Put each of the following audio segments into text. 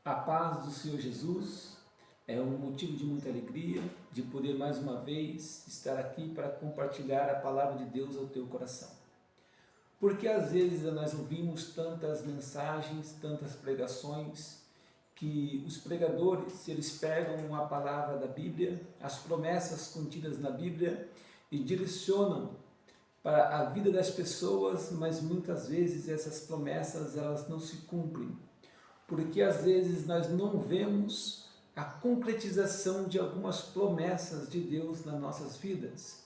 A paz do Senhor Jesus é um motivo de muita alegria de poder mais uma vez estar aqui para compartilhar a palavra de Deus ao teu coração. Porque às vezes nós ouvimos tantas mensagens, tantas pregações, que os pregadores, eles pegam a palavra da Bíblia, as promessas contidas na Bíblia e direcionam para a vida das pessoas, mas muitas vezes essas promessas elas não se cumprem. Porque às vezes nós não vemos a concretização de algumas promessas de Deus nas nossas vidas.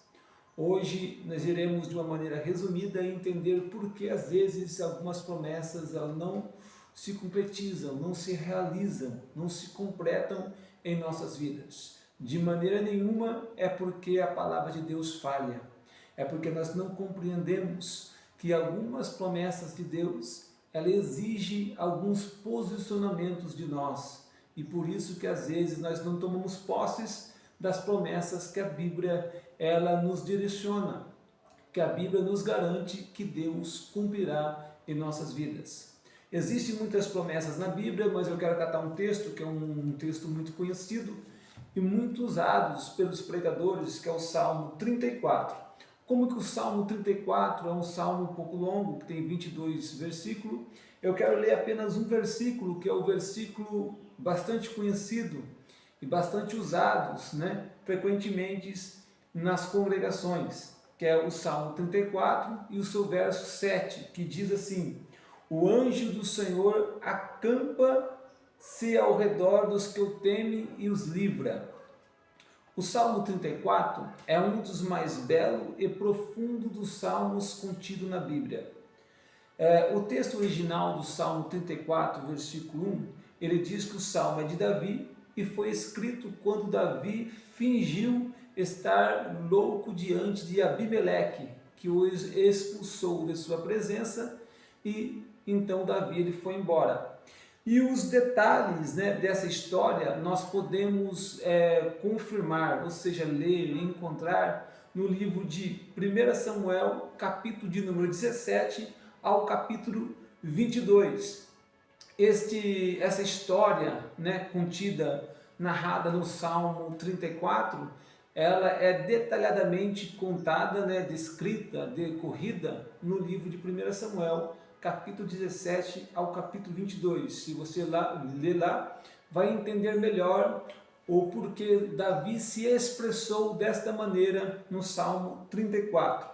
Hoje nós iremos de uma maneira resumida entender por que às vezes algumas promessas elas não se concretizam, não se realizam, não se completam em nossas vidas. De maneira nenhuma é porque a palavra de Deus falha, é porque nós não compreendemos que algumas promessas de Deus ela exige alguns posicionamentos de nós e por isso que às vezes nós não tomamos posses das promessas que a Bíblia ela nos direciona, que a Bíblia nos garante que Deus cumprirá em nossas vidas. Existem muitas promessas na Bíblia, mas eu quero catar um texto que é um texto muito conhecido e muito usado pelos pregadores, que é o Salmo 34. Como que o Salmo 34 é um salmo um pouco longo, que tem 22 versículos, eu quero ler apenas um versículo, que é o versículo bastante conhecido e bastante usado, frequentemente nas congregações, que é o Salmo 34 e o seu verso 7, que diz assim: o anjo do Senhor acampa-se ao redor dos que o temem e os livra. O Salmo 34 é um dos mais belos e profundos dos salmos contidos na Bíblia. O texto original do Salmo 34, versículo 1, ele diz que o salmo é de Davi e foi escrito quando Davi fingiu estar louco diante de Abimeleque, que o expulsou de sua presença e então Davi ele foi embora. E os detalhes dessa história nós podemos confirmar, ou seja, ler e encontrar no livro de 1 Samuel, capítulo de número 17 ao capítulo 22. Essa história contida, narrada no Salmo 34, ela é detalhadamente contada, descrita, decorrida no livro de 1 Samuel, capítulo 17 ao capítulo 22. Se você ler lá, vai entender melhor o porquê Davi se expressou desta maneira no Salmo 34.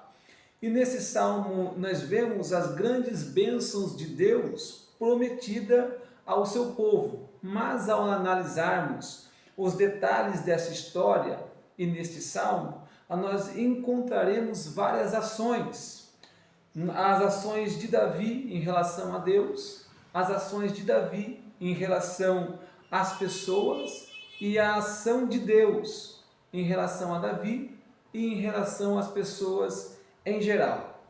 E nesse salmo nós vemos as grandes bênçãos de Deus prometida ao seu povo. Mas ao analisarmos os detalhes dessa história e neste salmo, nós encontraremos várias ações. As ações de Davi em relação a Deus, as ações de Davi em relação às pessoas e a ação de Deus em relação a Davi e em relação às pessoas em geral.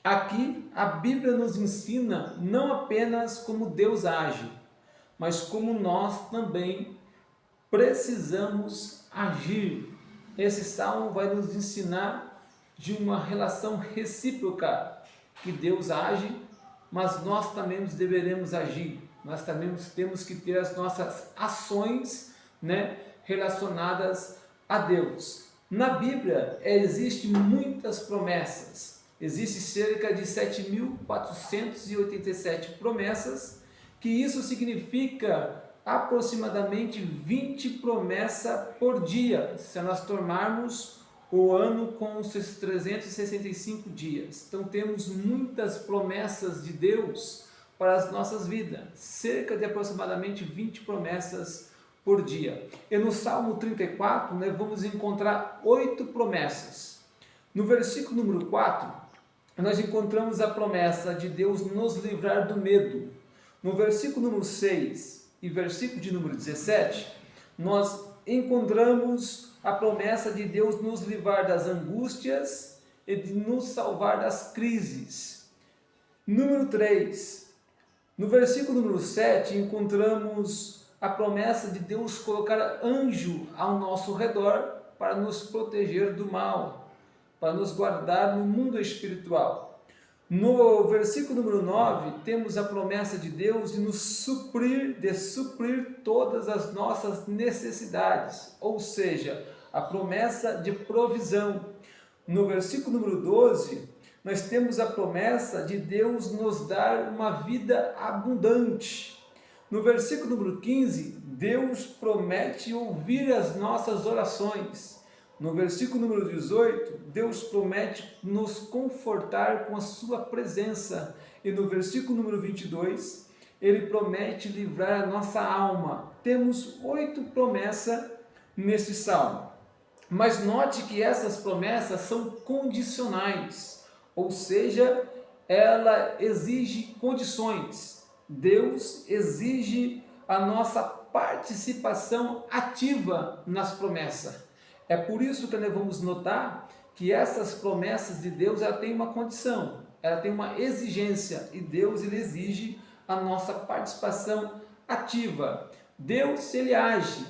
Aqui a Bíblia nos ensina não apenas como Deus age, mas como nós também precisamos agir. Esse salmo vai nos ensinar de uma relação recíproca, que Deus age, mas nós também deveremos agir. Nós também temos que ter as nossas ações relacionadas a Deus. Na Bíblia existem muitas promessas. Existem cerca de 7.487 promessas, que isso significa aproximadamente 20 promessas por dia, se nós tomarmos o ano com os seus 365 dias. Então temos muitas promessas de Deus para as nossas vidas, cerca de aproximadamente 20 promessas por dia. E no Salmo 34 vamos encontrar 8 promessas. No versículo número 4, nós encontramos a promessa de Deus nos livrar do medo. No versículo número 6 e versículo de número 17, nós encontramos a promessa de Deus nos livrar das angústias e de nos salvar das crises. Número 3, no versículo número 7, encontramos a promessa de Deus colocar anjo ao nosso redor para nos proteger do mal, para nos guardar no mundo espiritual. No versículo número 9, temos a promessa de Deus de nos suprir todas as nossas necessidades, ou seja, a promessa de provisão. No versículo número 12, nós temos a promessa de Deus nos dar uma vida abundante. No versículo número 15, Deus promete ouvir as nossas orações. No versículo número 18, Deus promete nos confortar com a sua presença. E no versículo número 22, Ele promete livrar a nossa alma. Temos 8 promessas neste salmo. Mas note que essas promessas são condicionais, ou seja, ela exige condições. Deus exige a nossa participação ativa nas promessas. É por isso que nós vamos notar que essas promessas de Deus, ela tem uma condição, ela tem uma exigência, e Deus ele exige a nossa participação ativa. Deus ele age,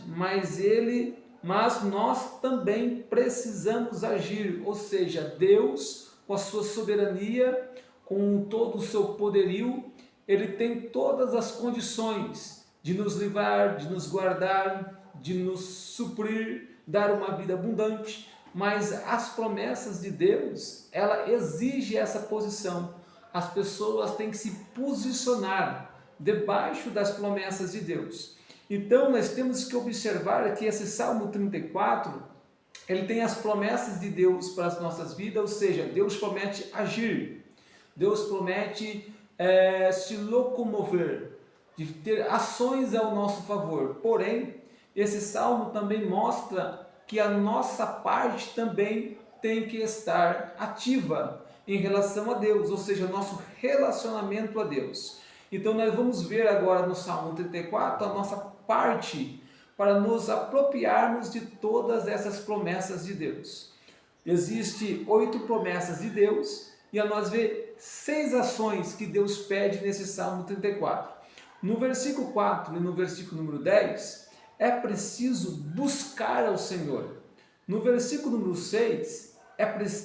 mas nós também precisamos agir, ou seja, Deus, com a sua soberania, com todo o seu poderio, Ele tem todas as condições de nos livrar, de nos guardar, de nos suprir, dar uma vida abundante, mas as promessas de Deus, ela exige essa posição. As pessoas têm que se posicionar debaixo das promessas de Deus. Então, nós temos que observar que esse Salmo 34, ele tem as promessas de Deus para as nossas vidas, ou seja, Deus promete agir, Deus promete se locomover, de ter ações ao nosso favor. Porém, esse Salmo também mostra que a nossa parte também tem que estar ativa em relação a Deus, ou seja, nosso relacionamento a Deus. Então nós vamos ver agora no Salmo 34 a nossa parte para nos apropriarmos de todas essas promessas de Deus. Existem 8 promessas de Deus e a nós ver 6 ações que Deus pede nesse Salmo 34. No versículo 4 e no versículo número 10, é preciso buscar ao Senhor. No versículo número 6,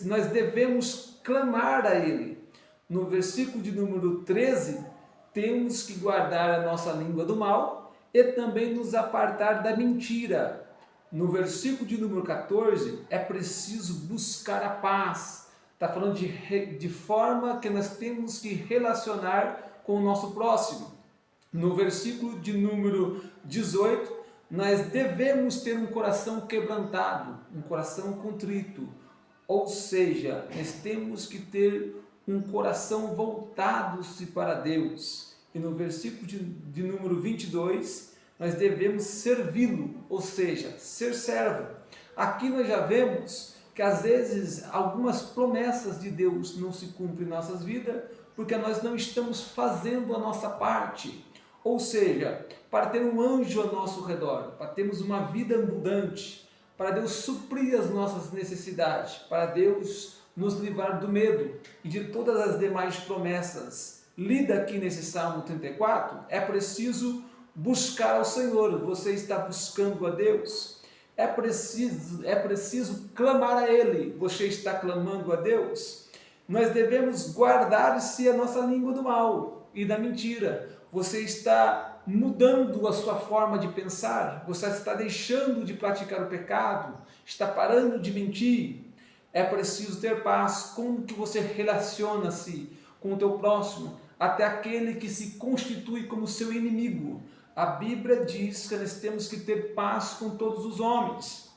nós devemos clamar a Ele. No versículo de número 13, temos que guardar a nossa língua do mal e também nos apartar da mentira. No versículo de número 14, é preciso buscar a paz. Está falando de forma que nós temos que relacionar com o nosso próximo. No versículo de número 18, nós devemos ter um coração quebrantado, um coração contrito. Ou seja, nós temos que ter um coração voltado-se para Deus. E no versículo de número 22, nós devemos servi-lo, ou seja, ser servo. Aqui nós já vemos que às vezes algumas promessas de Deus não se cumprem em nossas vidas, porque nós não estamos fazendo a nossa parte. Ou seja, para ter um anjo ao nosso redor, para termos uma vida abundante, para Deus suprir as nossas necessidades, para Deus nos livrar do medo e de todas as demais promessas lida aqui nesse Salmo 34, é preciso buscar ao Senhor. Você está buscando a Deus? É preciso clamar a Ele. Você está clamando a Deus? Nós devemos guardar-se a nossa língua do mal e da mentira. Você está mudando a sua forma de pensar? Você está deixando de praticar o pecado? Está parando de mentir? É preciso ter paz. Como que você relaciona-se com o teu próximo? Até aquele que se constitui como seu inimigo. A Bíblia diz que nós temos que ter paz com todos os homens.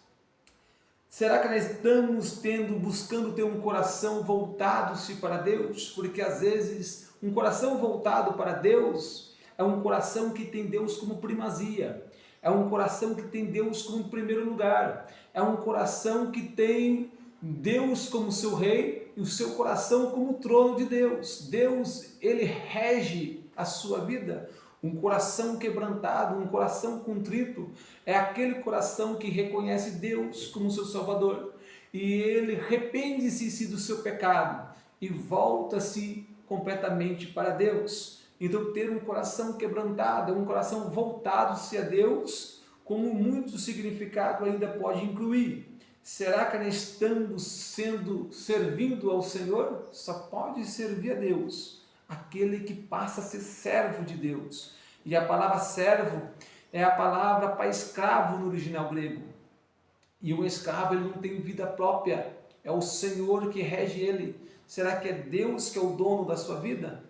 Será que nós estamos buscando ter um coração voltado-se para Deus? Porque às vezes um coração voltado para Deus é um coração que tem Deus como primazia. É um coração que tem Deus como primeiro lugar. É um coração que tem Deus como seu rei e o seu coração como trono de Deus. Deus, ele rege a sua vida. Um coração quebrantado, um coração contrito, é aquele coração que reconhece Deus como seu Salvador. E ele arrepende-se do seu pecado e volta-se completamente para Deus. Então ter um coração quebrantado, um coração voltado-se a Deus, como muito significado ainda pode incluir. Será que nós estamos servindo ao Senhor? Só pode servir a Deus aquele que passa a ser servo de Deus. E a palavra servo é a palavra para escravo no original grego. E um escravo, ele não tem vida própria, é o Senhor que rege ele. Será que é Deus que é o dono da sua vida?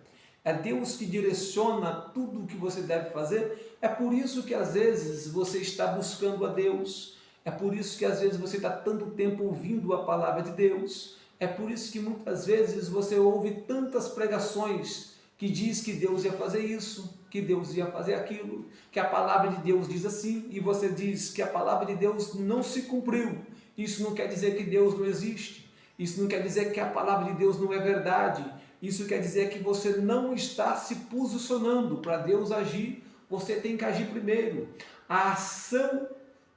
É Deus que direciona tudo o que você deve fazer? É por isso que às vezes você está buscando a Deus. É por isso que às vezes você está tanto tempo ouvindo a palavra de Deus. É por isso que muitas vezes você ouve tantas pregações que diz que Deus ia fazer isso, que Deus ia fazer aquilo, que a palavra de Deus diz assim, e você diz que a palavra de Deus não se cumpriu. Isso não quer dizer que Deus não existe. Isso não quer dizer que a palavra de Deus não é verdade. Isso quer dizer que você não está se posicionando para Deus agir. Você tem que agir primeiro. A ação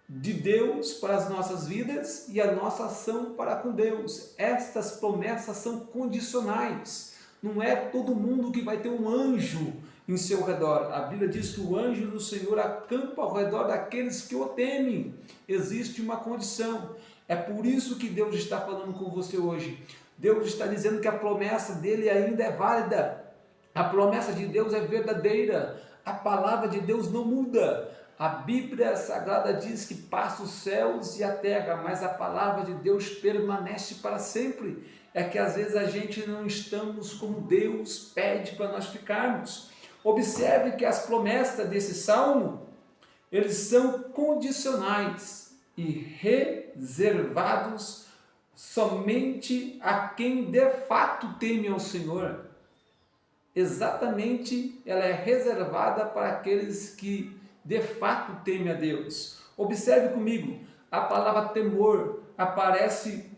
de Deus para as nossas vidas e a nossa ação para com Deus. Estas promessas são condicionais. Não é todo mundo que vai ter um anjo em seu redor. A Bíblia diz que o anjo do Senhor acampa ao redor daqueles que o temem. Existe uma condição. É por isso que Deus está falando com você hoje. Deus está dizendo que a promessa dele ainda é válida. A promessa de Deus é verdadeira. A palavra de Deus não muda. A Bíblia Sagrada diz que passa os céus e a terra, mas a palavra de Deus permanece para sempre. É que às vezes a gente não estamos como Deus pede para nós ficarmos. Observe que as promessas desse salmo, eles são condicionais e reservados somente a quem de fato teme ao Senhor. Exatamente, ela é reservada para aqueles que de fato temem a Deus. Observe comigo, a palavra temor aparece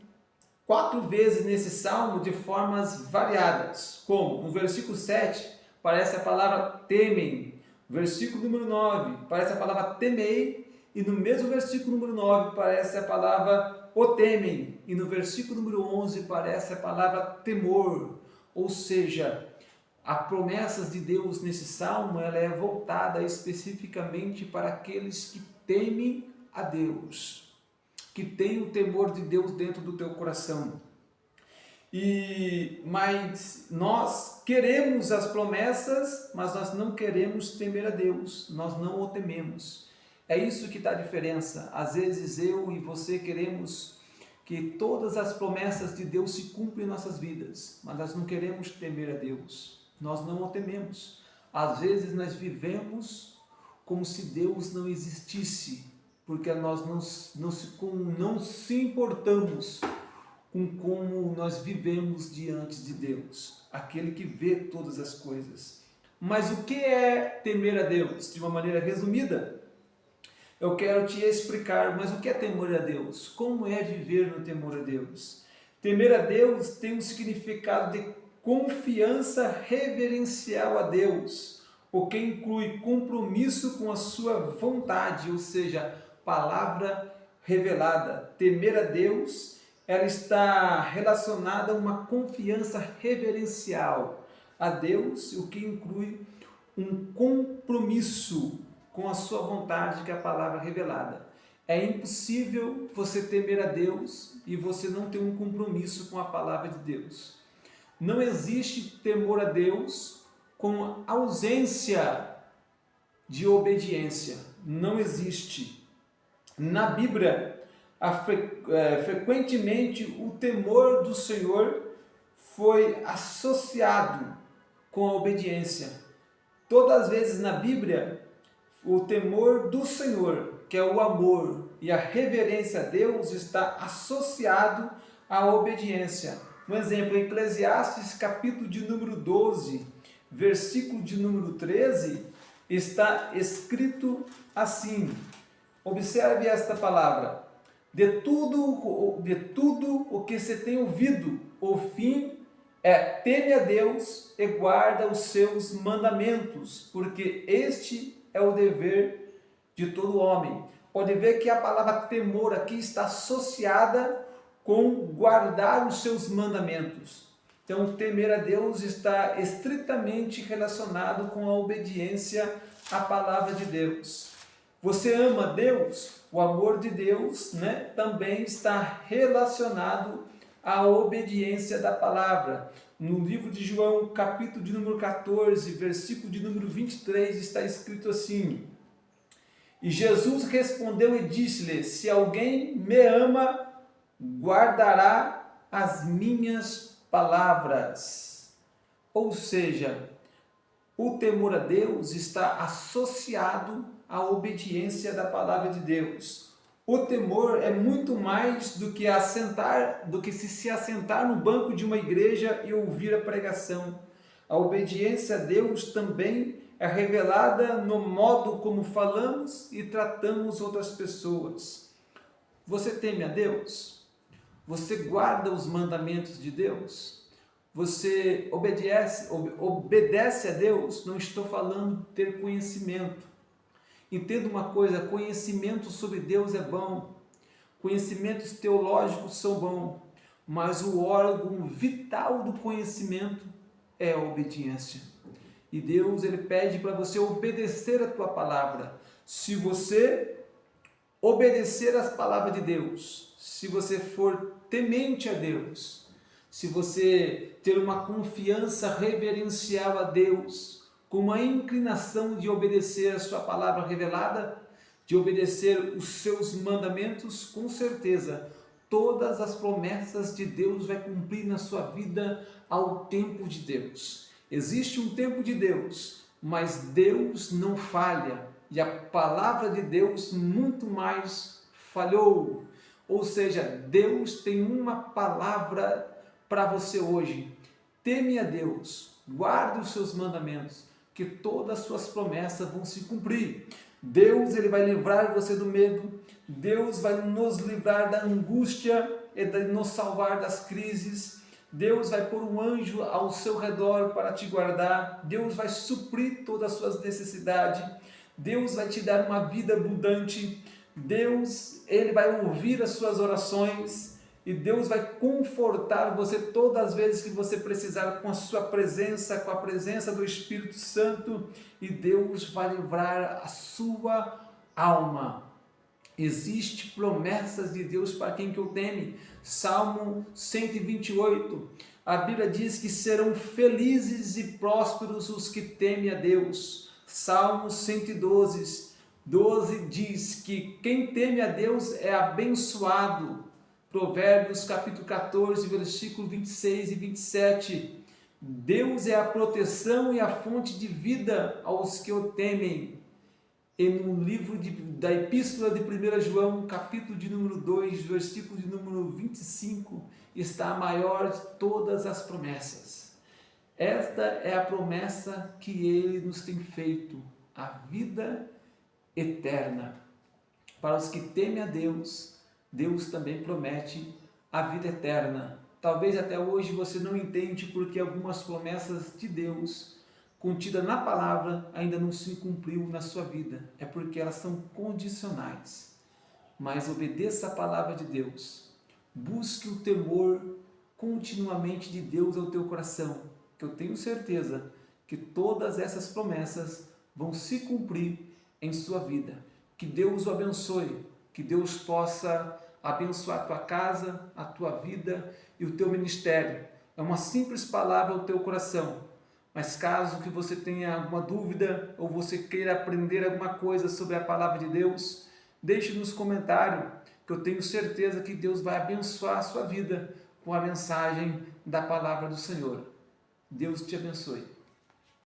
4 vezes nesse salmo de formas variadas, como no versículo 7 aparece a palavra temem, versículo número 9 aparece a palavra temei, e no mesmo versículo número 9 aparece a palavra o temem, e no versículo número 11 aparece a palavra temor. Ou seja, as promessas de Deus nesse salmo, ela é voltada especificamente para aqueles que temem a Deus, que têm o temor de Deus dentro do teu coração. Mas nós queremos as promessas, mas nós não queremos temer a Deus, nós não o tememos. É isso que está a diferença. Às vezes eu e você queremos que todas as promessas de Deus se cumprem em nossas vidas, mas nós não queremos temer a Deus, nós não o tememos. Às vezes nós vivemos como se Deus não existisse, porque nós não se importamos com como nós vivemos diante de Deus, aquele que vê todas as coisas. Mas o que é temer a Deus? De uma maneira resumida, eu quero te explicar, mas o que é temer a Deus? Como é viver no temor a Deus? Temer a Deus tem um significado de confiança reverencial a Deus, o que inclui compromisso com a sua vontade, ou seja, palavra revelada. Temer a Deus, ela está relacionada a uma confiança reverencial a Deus, o que inclui um compromisso com a sua vontade, que é a palavra revelada. É impossível você temer a Deus e você não ter um compromisso com a palavra de Deus. Não existe temor a Deus com ausência de obediência. Não existe. Na Bíblia, frequentemente o temor do Senhor foi associado com a obediência. Todas as vezes na Bíblia, o temor do Senhor, que é o amor e a reverência a Deus, está associado à obediência. Um exemplo, em Eclesiastes, capítulo de número 12, versículo de número 13, está escrito assim. Observe esta palavra. De tudo o que se tem ouvido, o fim é: teme a Deus e guarda os seus mandamentos, porque este é o dever de todo homem. Pode ver que a palavra temor aqui está associada com guardar os seus mandamentos. Então, temer a Deus está estritamente relacionado com a obediência à palavra de Deus. Você ama Deus? O amor de Deus, né, também está relacionado à obediência da palavra. No livro de João, capítulo de número 14, versículo de número 23, está escrito assim: E Jesus respondeu e disse-lhe: Se alguém me ama, guardará as minhas palavras. Ou seja, o temor a Deus está associado à obediência da palavra de Deus. O temor é muito mais do que se assentar no banco de uma igreja e ouvir a pregação. A obediência a Deus também é revelada no modo como falamos e tratamos outras pessoas. Você teme a Deus? Você guarda os mandamentos de Deus? Você obedece a Deus? Não estou falando de ter conhecimento. Entenda uma coisa, conhecimento sobre Deus é bom, conhecimentos teológicos são bons, mas o órgão vital do conhecimento é a obediência. E Deus, Ele pede para você obedecer a tua palavra. Se você obedecer às palavras de Deus, se você for temente a Deus, se você ter uma confiança reverencial a Deus, com uma inclinação de obedecer a sua palavra revelada, de obedecer os seus mandamentos, com certeza, todas as promessas de Deus vai cumprir na sua vida ao tempo de Deus. Existe um tempo de Deus, mas Deus não falha, e a palavra de Deus muito mais falhou. Ou seja, Deus tem uma palavra para você hoje. Teme a Deus, guarde os seus mandamentos, que todas as suas promessas vão se cumprir. Deus, Ele vai livrar você do medo, Deus vai nos livrar da angústia e nos salvar das crises. Deus vai pôr um anjo ao seu redor para te guardar, Deus vai suprir todas as suas necessidades, Deus vai te dar uma vida abundante, Deus, Ele vai ouvir as suas orações, e Deus vai confortar você todas as vezes que você precisar com a sua presença, com a presença do Espírito Santo, e Deus vai livrar a sua alma. Existem promessas de Deus para quem que o teme. Salmo 128, a Bíblia diz que serão felizes e prósperos os que temem a Deus. Salmo 112, 12 diz que quem teme a Deus é abençoado. Provérbios capítulo 14, versículo 26 e 27. Deus é a proteção e a fonte de vida aos que o temem. E no livro da Epístola de 1 João, capítulo de número 2, versículo de número 25, está a maior de todas as promessas. Esta é a promessa que Ele nos tem feito, a vida eterna. Para os que temem a Deus, Deus também promete a vida eterna. Talvez até hoje você não entende porque algumas promessas de Deus contidas na palavra ainda não se cumpriu na sua vida. É porque elas são condicionais. Mas obedeça a palavra de Deus. Busque o temor continuamente de Deus ao teu coração, que eu tenho certeza que todas essas promessas vão se cumprir em sua vida. Que Deus o abençoe, que Deus possa abençoar a tua casa, a tua vida e o teu ministério. É uma simples palavra ao teu coração, mas caso que você tenha alguma dúvida ou você queira aprender alguma coisa sobre a palavra de Deus, deixe nos comentários, que eu tenho certeza que Deus vai abençoar a sua vida com a mensagem da palavra do Senhor. Deus te abençoe.